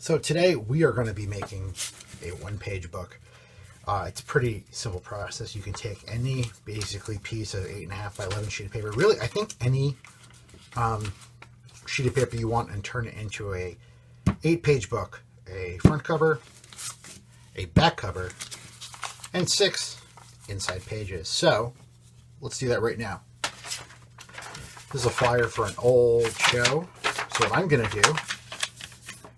So today we are going to be making a one-page book. It's a pretty simple process. You can take any basically piece of 8.5 by 11 sheet of paper. Really, I think any sheet of paper you want and turn it into a 8-page book. A front cover, a back cover, and 6 inside pages. So let's do that right now. This is a flyer for an old show. So what I'm going to do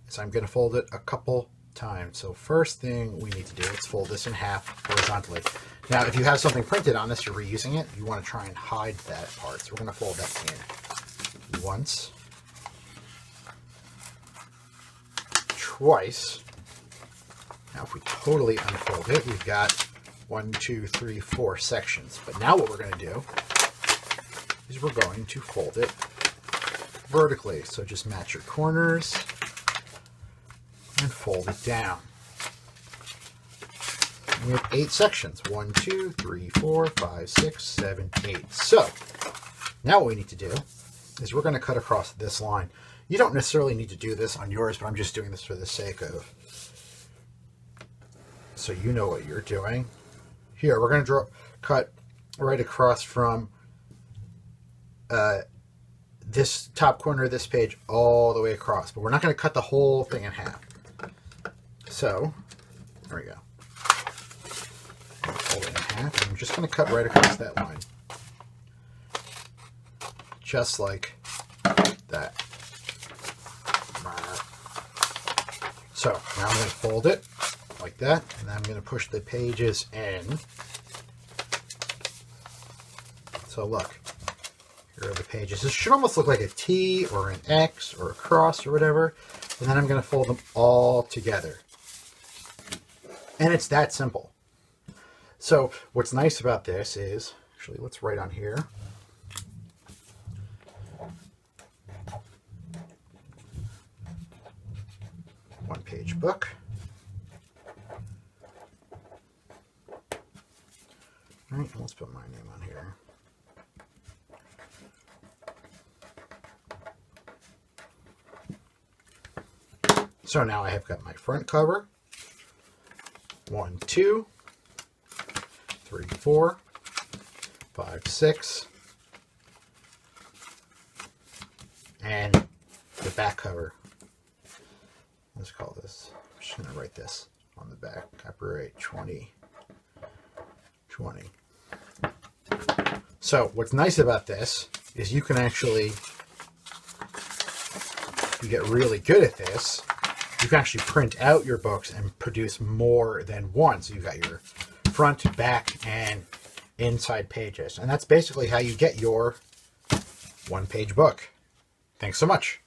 is I'm going to fold it a couple times. So first thing we need to do is fold this in half horizontally. Now, if you have something printed on this, you're reusing it, you want to try and hide that part. So we're going to fold that in once, twice. Now, if we totally unfold it, we've got 1, 2, 3, 4 sections. But now what we're going to do is we're going to fold it vertically. So just match your corners and fold it down. And we have 8 sections. 1, 2, 3, 4, 5, 6, 7, 8. So now what we need to do is we're going to cut across this line. You don't necessarily need to do this on yours, but I'm just doing this for the sake of so you know what you're doing. Here, we're going to cut right across from this top corner of this page all the way across, but we're not going to cut the whole thing in half. So, there we go. Fold it in half, and I'm just going to cut right across that line. Just like that. So, now I'm going to fold it like that, and then I'm going to push the pages in. So look, here are the pages. This should almost look like a T or an X or a cross or whatever, and then I'm going to fold them all together. And it's that simple. So what's nice about this is, actually let's write on here. One-page book. All right, let's put my name on here. So now I have got my front cover. 1, 2, 3, 4, 5, 6, and the back cover. Let's call this, I'm just going to write this on the back, copyright 2020. So what's nice about this is you can actually, if you get really good at this, you can actually print out your books and produce more than one. So you've got your front, back, and inside pages. And that's basically how you get your one-page book. Thanks so much.